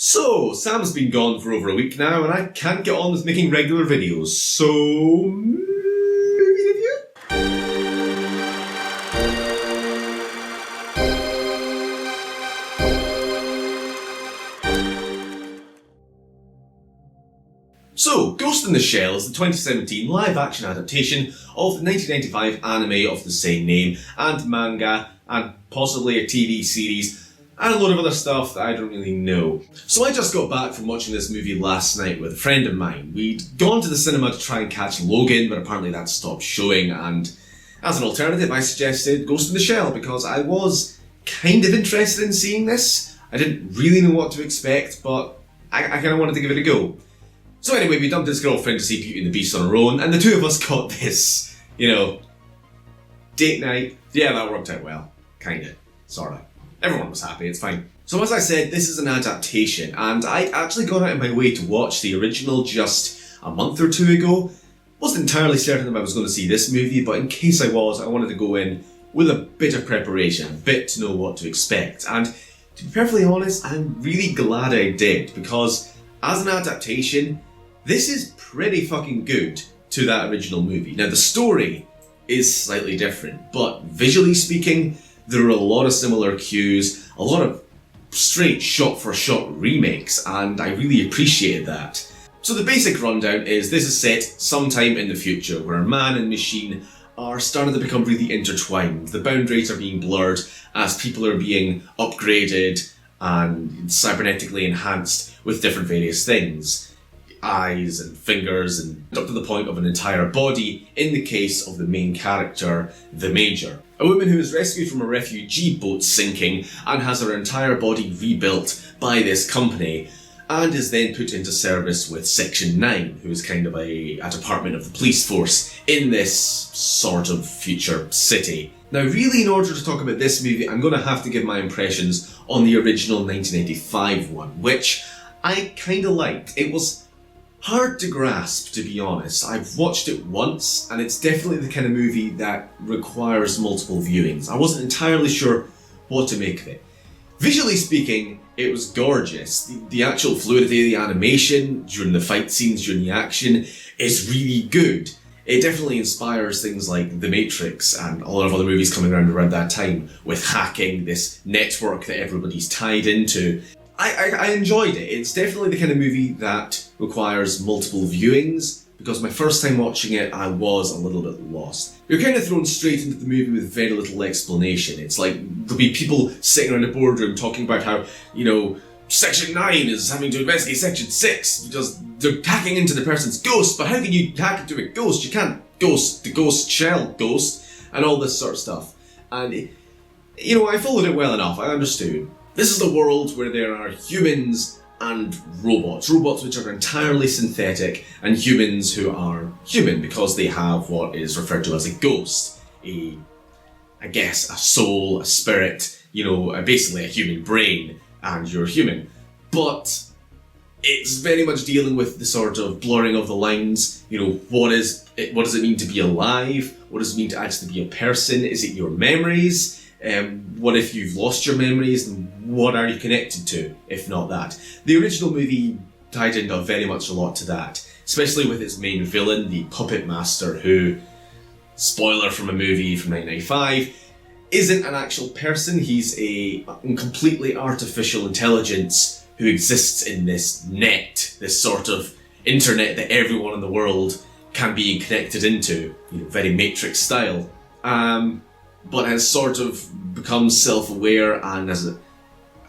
So, Sam's been gone for over a week now, and I can't get on with making regular videos, so movie review? So, Ghost in the Shell is the 2017 live-action adaptation of the 1995 anime of the same name, and manga, and possibly a TV series, and a load of other stuff that I don't really know. So I just got back from watching this movie last night with a friend of mine. We'd gone to the cinema to try and catch Logan, but apparently that stopped showing, and as an alternative I suggested Ghost in the Shell because I was kind of interested in seeing this. I didn't really know what to expect, but I kind of wanted to give it a go. So anyway, we dumped his girlfriend to see Beauty and the Beast on our own, and the two of us got this, date night. Yeah, that worked out well. Kinda. Sorta. Everyone was happy, it's fine. So as I said, this is an adaptation, and I actually got out of my way to watch the original just a month or two ago. Wasn't entirely certain if I was going to see this movie, but in case I was, I wanted to go in with a bit of preparation, a bit to know what to expect. And to be perfectly honest, I'm really glad I did, because as an adaptation, this is pretty fucking good to that original movie. Now the story is slightly different, but visually speaking, there are a lot of similar cues, a lot of straight shot-for-shot remakes, and I really appreciated that. So the basic rundown is this is set sometime in the future where man and machine are starting to become really intertwined. The boundaries are being blurred as people are being upgraded and cybernetically enhanced with different various things. Eyes and fingers and up to the point of an entire body in the case of the main character, the Major. A woman who is rescued from a refugee boat sinking and has her entire body rebuilt by this company and is then put into service with Section 9, who is kind of a department of the police force in this sort of future city. Now really, in order to talk about this movie, I'm going to have to give my impressions on the original 1985 one, which I kind of liked. It was hard to grasp, to be honest. I've watched it once, and it's definitely the kind of movie that requires multiple viewings. I wasn't entirely sure what to make of it. Visually speaking, it was gorgeous. The actual fluidity of the animation during the fight scenes, during the action, is really good. It definitely inspires things like The Matrix and a lot of other movies coming around that time, with hacking, this network that everybody's tied into. I enjoyed it. It's definitely the kind of movie that requires multiple viewings, because my first time watching it, I was a little bit lost. You're kind of thrown straight into the movie with very little explanation. It's like there'll be people sitting around a boardroom talking about how, Section 9 is having to investigate Section 6 because they're hacking into the person's ghost, but how can you hack into a ghost? You can't ghost the ghost shell ghost, and all this sort of stuff. And, I followed it well enough. I understood. This is the world where there are humans and robots which are entirely synthetic, and humans who are human because they have what is referred to as a ghost, a soul, a spirit, basically a human brain, and you're human. But it's very much dealing with the sort of blurring of the lines, what does it mean to be alive? What does it mean to actually be a person? Is it your memories? What if you've lost your memories, and what are you connected to, if not that? The original movie tied into very much a lot to that, especially with its main villain, the Puppet Master, who, spoiler from a movie from 1995, isn't an actual person. He's a completely artificial intelligence who exists in this net, this sort of internet that everyone in the world can be connected into, very Matrix style. But has sort of become self-aware and has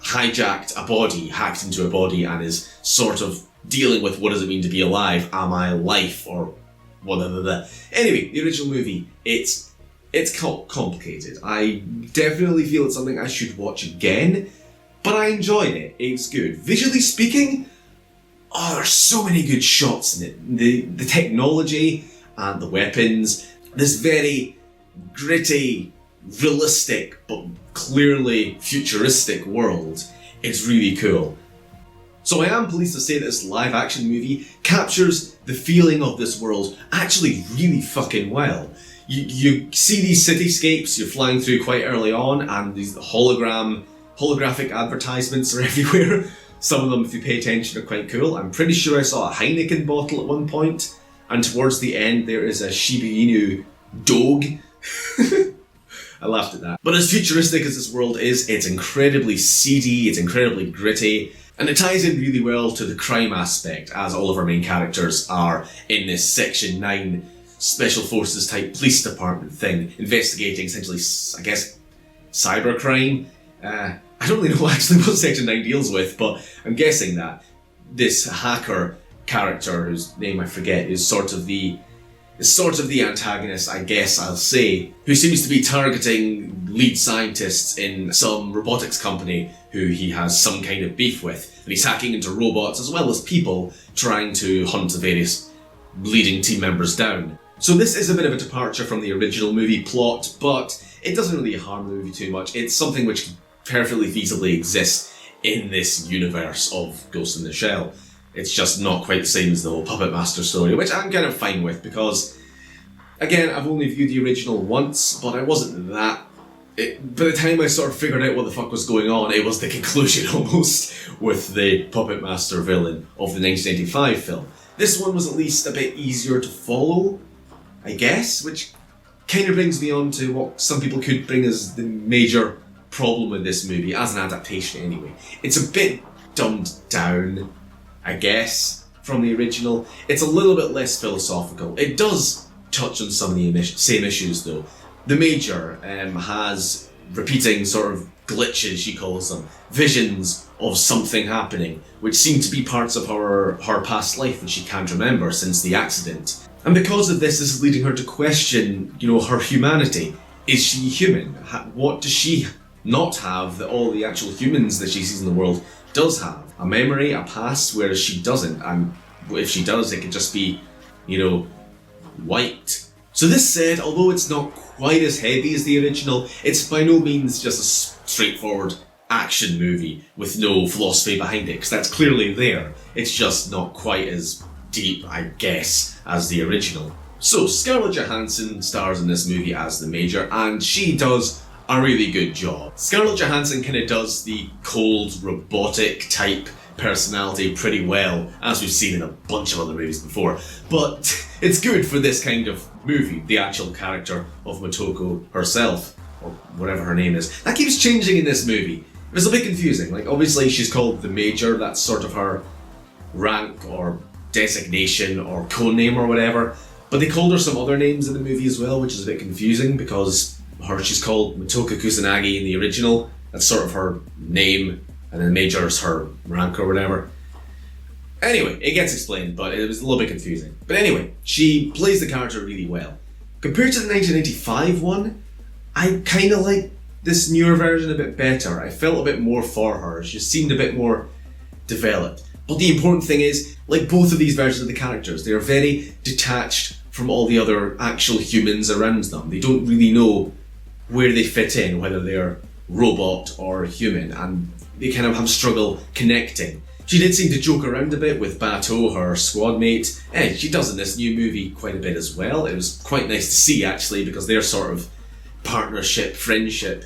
hijacked a body, hacked into a body, and is sort of dealing with what does it mean to be alive? Am I life? Or whatever. Anyway, the original movie, it's complicated. I definitely feel it's something I should watch again, but I enjoyed it. It's good. Visually speaking, there's so many good shots in it. The technology and the weapons, this very gritty, realistic but clearly futuristic world. It's really cool. So I am pleased to say that this live action movie captures the feeling of this world actually really fucking well. You see these cityscapes you're flying through quite early on, and these holographic advertisements are everywhere. Some of them, if you pay attention, are quite cool. I'm pretty sure I saw a Heineken bottle at one point, and towards the end there is a Shiba Inu dog. I laughed at that. But as futuristic as this world is, it's incredibly seedy, it's incredibly gritty, and it ties in really well to the crime aspect, as all of our main characters are in this Section 9 Special Forces type police department thing, investigating essentially, I guess, cybercrime. I don't really know actually what Section 9 deals with, but I'm guessing that this hacker character, whose name I forget, is sort of the antagonist, I guess I'll say, who seems to be targeting lead scientists in some robotics company who he has some kind of beef with. And he's hacking into robots as well as people, trying to hunt the various leading team members down. So this is a bit of a departure from the original movie plot, but it doesn't really harm the movie too much. It's something which can perfectly feasibly exist in this universe of Ghost in the Shell. It's just not quite the same as the whole Puppet Master story, which I'm kind of fine with because, again, I've only viewed the original once, but I wasn't that... by the time I sort of figured out what the fuck was going on, it was the conclusion almost with the Puppet Master villain of the 1985 film. This one was at least a bit easier to follow, I guess, which kind of brings me on to what some people could bring as the major problem with this movie, as an adaptation anyway. It's a bit dumbed down, I guess, from the original. It's a little bit less philosophical. It does touch on some of the same issues though. The Major has repeating sort of glitches, she calls them, visions of something happening, which seem to be parts of her past life that she can't remember since the accident. And because of this is leading her to question, her humanity. Is she human? What does she not have that all the actual humans that she sees in the world does have? A memory, a past, whereas she doesn't. And if she does, it could just be, white. So this said, although it's not quite as heavy as the original, it's by no means just a straightforward action movie with no philosophy behind it, because that's clearly there. It's just not quite as deep, I guess, as the original. So Scarlett Johansson stars in this movie as the Major, and she does a really good job. Scarlett Johansson kind of does the cold, robotic type personality pretty well, as we've seen in a bunch of other movies before, but it's good for this kind of movie, the actual character of Motoko herself, or whatever her name is. That keeps changing in this movie. It's a bit confusing. Like, obviously she's called the Major, that's sort of her rank or designation or code name or whatever, but they called her some other names in the movie as well, which is a bit confusing because she's called Motoko Kusanagi in the original. That's sort of her name, and then Major is her rank or whatever. Anyway, it gets explained, but it was a little bit confusing. But anyway, she plays the character really well. Compared to the 1985 one, I kind of like this newer version a bit better. I felt a bit more for her. She seemed a bit more developed. But the important thing is, like both of these versions of the characters, they are very detached from all the other actual humans around them. They don't really know where they fit in, whether they're robot or human, and they kind of have struggle connecting. She did seem to joke around a bit with Bato, her squad mate. She does in this new movie quite a bit as well. It was quite nice to see actually, because their sort of partnership, friendship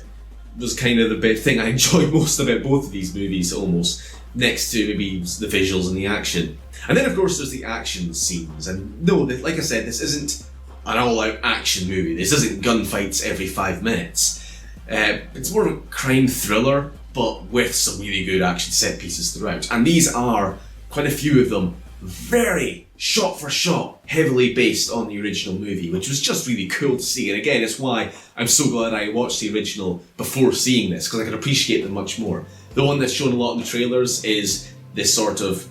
was kind of the big thing I enjoyed most about both of these movies almost, next to maybe the visuals and the action. And then of course there's the action scenes, and no, like I said, this isn't an all-out action movie. This isn't gunfights every 5 minutes. It's more of a crime thriller, but with some really good action set pieces throughout. And these are, quite a few of them, very shot for shot, heavily based on the original movie, which was just really cool to see. And again, it's why I'm so glad I watched the original before seeing this, because I could appreciate them much more. The one that's shown a lot in the trailers is this sort of,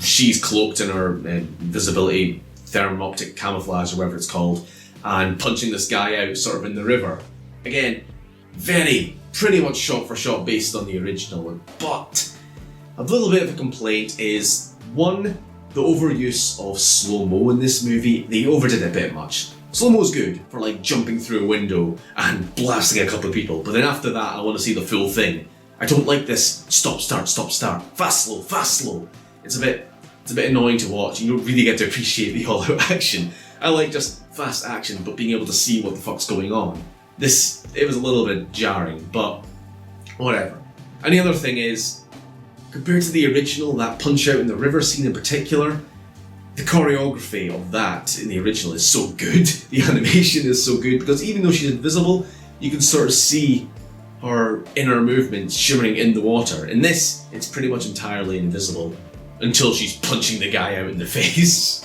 she's cloaked in her invisibility, thermoptic camouflage, or whatever it's called, and punching this guy out sort of in the river. Again, pretty much shot for shot based on the original one. But a little bit of a complaint is, one, the overuse of slow-mo in this movie. They overdid it a bit much. Slow-mo's good for like jumping through a window and blasting a couple of people, but then after that I want to see the full thing. I don't like this stop, start, fast, slow. It's a bit annoying to watch. You don't really get to appreciate the all-out action. I like just fast action, but being able to see what the fuck's going on. It was a little bit jarring, but whatever. And the other thing is, compared to the original, that punch out in the river scene in particular, the choreography of that in the original is so good. The animation is so good because even though she's invisible, you can sort of see her inner movements shimmering in the water. In this, it's pretty much entirely invisible until she's punching the guy out in the face.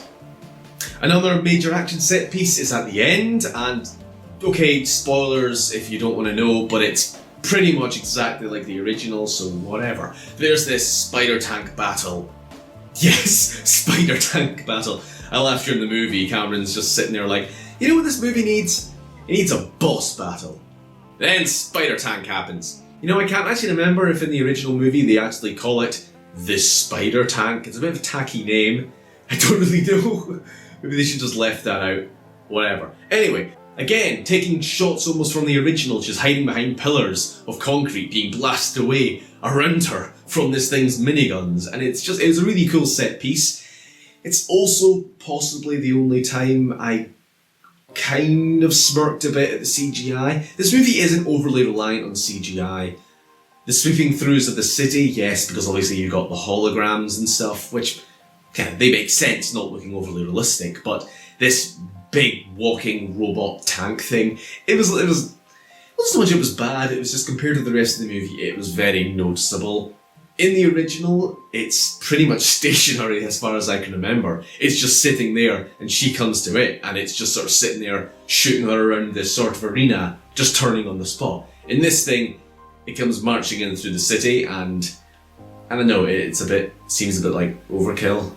Another major action set piece is at the end, and okay, spoilers if you don't want to know, but it's pretty much exactly like the original, so whatever. There's this spider tank battle. Yes, spider tank battle. I laughed during the movie. Cameron's just sitting there like, you know what this movie needs? It needs a boss battle. Then spider tank happens. You know, I can't actually remember if in the original movie they actually call it the spider tank. It's a bit of a tacky name. I don't really know. Maybe they should just left that out. Whatever. Anyway, again, taking shots almost from the original, she's hiding behind pillars of concrete being blasted away around her from this thing's miniguns, and it's a really cool set piece. It's also possibly the only time I kind of smirked a bit at the CGI. This movie isn't overly reliant on CGI. The sweeping throughs of the city, yes, because obviously you've got the holograms and stuff, which they make sense, not looking overly realistic, but this big walking robot tank thing, it was not so much it was bad, it was just compared to the rest of the movie, it was very noticeable. In the original, it's pretty much stationary as far as I can remember. It's just sitting there and she comes to it and it's just sort of sitting there shooting her around this sort of arena, just turning on the spot. In this thing, it comes marching in through the city and I don't know, seems a bit like overkill.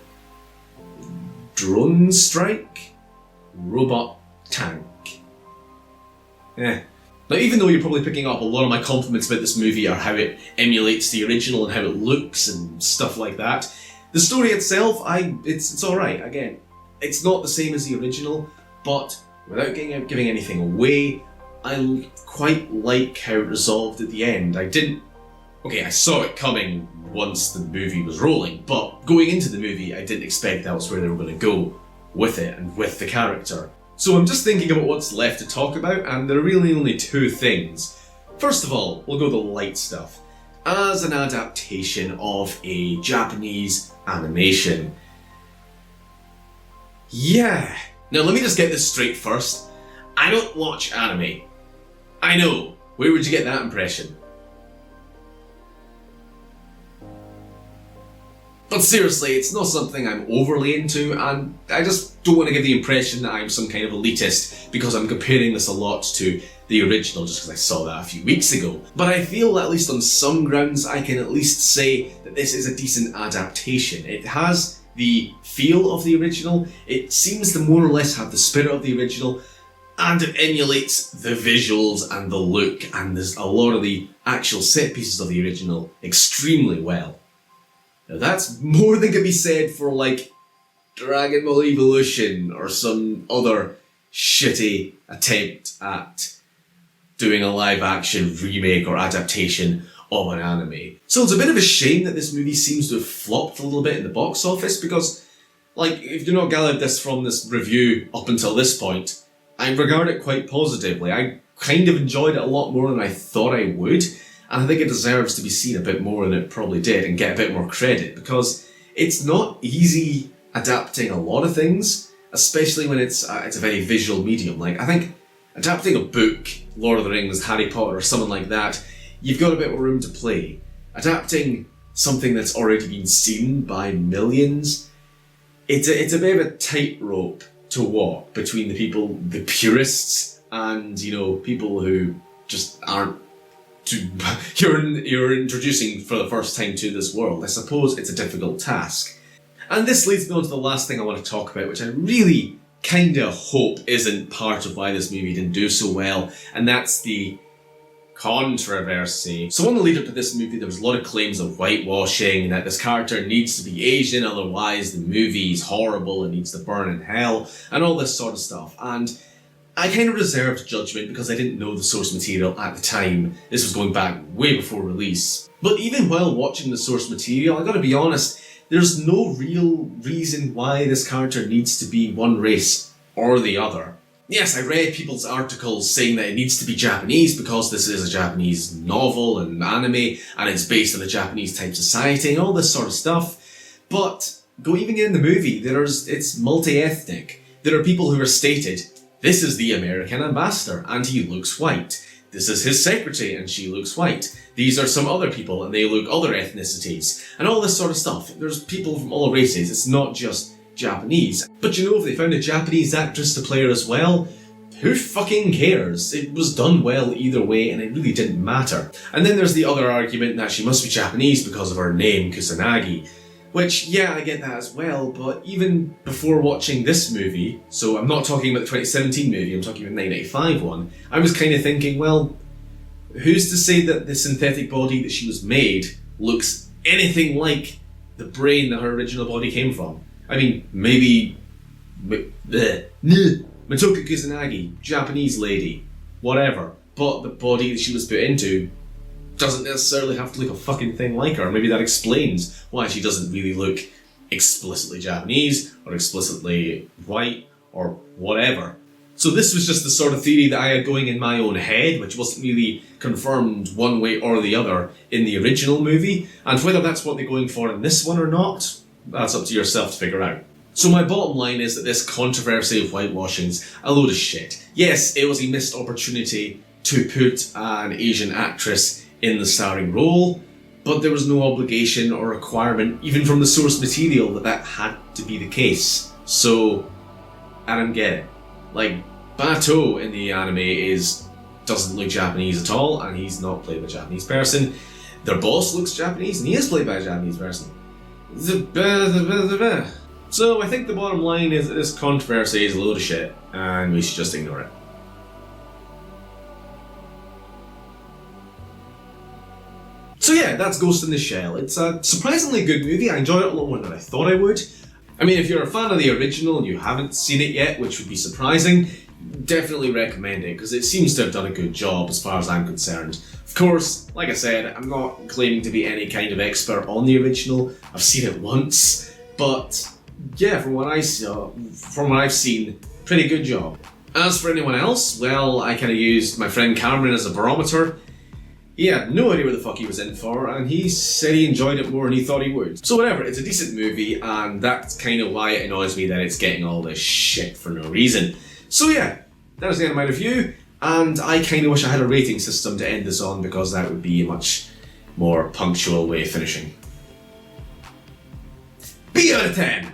Drone strike? Robot tank. Now, even though you're probably picking up a lot of my compliments about this movie are how it emulates the original and how it looks and stuff like that, the story itself, it's alright. Again, it's not the same as the original, but without giving anything away, I quite like how it resolved at the end. I saw it coming once the movie was rolling, but going into the movie, I didn't expect that was where they were going to go with it and with the character. So I'm just thinking about what's left to talk about, and there are really only two things. First of all, we'll go the light stuff. As an adaptation of a Japanese animation. Yeah. Now let me just get this straight first. I don't watch anime. I know. Where would you get that impression? But seriously, it's not something I'm overly into, and I just don't want to give the impression that I'm some kind of elitist because I'm comparing this a lot to the original just because I saw that a few weeks ago. But I feel that at least on some grounds I can at least say that this is a decent adaptation. It has the feel of the original, it seems to more or less have the spirit of the original, and it emulates the visuals and the look and there's a lot of the actual set pieces of the original extremely well. Now that's more than can be said for like Dragon Ball Evolution or some other shitty attempt at doing a live action remake or adaptation of an anime. So it's a bit of a shame that this movie seems to have flopped a little bit in the box office because, like, if you're not gathered this from this review up until this point, I regard it quite positively. I kind of enjoyed it a lot more than I thought I would. And I think it deserves to be seen a bit more than it probably did and get a bit more credit because it's not easy adapting a lot of things, especially when it's a very visual medium. Like, I think adapting a book, Lord of the Rings, Harry Potter, or something like that, you've got a bit more room to play. Adapting something that's already been seen by millions, it's a bit of a tightrope to walk between the purists, and, you know, people who just aren't you're introducing for the first time to this world. I suppose it's a difficult task. And this leads me on to the last thing I want to talk about, which I really kinda hope isn't part of why this movie didn't do so well, and that's the controversy. So on the lead up to this movie, there was a lot of claims of whitewashing, that this character needs to be Asian, otherwise the movie is horrible and needs to burn in hell, and all this sort of stuff. And I kind of reserved judgment because I didn't know the source material at the time. This was going back way before release. But even while watching the source material, I gotta be honest, there's no real reason why this character needs to be one race or the other. Yes, I read people's articles saying that it needs to be Japanese because this is a Japanese novel and anime and it's based on a Japanese type society and all this sort of stuff. But going in the movie, it's multi-ethnic. There are people who are stated, this is the American ambassador and he looks white. This is his secretary and she looks white. These are some other people and they look other ethnicities. And all this sort of stuff. There's people from all races, it's not just Japanese. But you know, if they found a Japanese actress to play her as well, who fucking cares? It was done well either way and it really didn't matter. And then there's the other argument that she must be Japanese because of her name, Kusanagi. Which, yeah, I get that as well, but even before watching this movie, so I'm not talking about the 2017 movie, I'm talking about the 1985 one, I was kind of thinking, well, who's to say that the synthetic body that she was made looks anything like the brain that her original body came from? I mean, maybe Mitoku Kusanagi, Japanese lady, whatever, but the body that she was put into doesn't necessarily have to look a fucking thing like her. Maybe that explains why she doesn't really look explicitly Japanese or explicitly white or whatever. So this was just the sort of theory that I had going in my own head, which wasn't really confirmed one way or the other in the original movie, and whether that's what they're going for in this one or not, that's up to yourself to figure out. So my bottom line is that this controversy of whitewashing's a load of shit. Yes, it was a missed opportunity to put an Asian actress in the starring role, but there was no obligation or requirement, even from the source material, that had to be the case. So, I don't get it. Like, Bato in the anime doesn't look Japanese at all, and he's not played by a Japanese person. Their boss looks Japanese, and he is played by a Japanese person. So I think the bottom line is that this controversy is a load of shit, and we should just ignore it. So yeah, that's Ghost in the Shell. It's a surprisingly good movie. I enjoyed it a lot more than I thought I would. I mean, if you're a fan of the original and you haven't seen it yet, which would be surprising, definitely recommend it, because it seems to have done a good job as far as I'm concerned. Of course, like I said, I'm not claiming to be any kind of expert on the original. I've seen it once, but yeah, from what I've seen, pretty good job. As for anyone else, well, I kind of used my friend Cameron as a barometer. He had no idea what the fuck he was in for, and he said he enjoyed it more than he thought he would. So whatever, it's a decent movie, and that's kind of why it annoys me that it's getting all this shit for no reason. So yeah, that was the end of my review, and I kind of wish I had a rating system to end this on, because that would be a much more punctual way of finishing. B out of 10!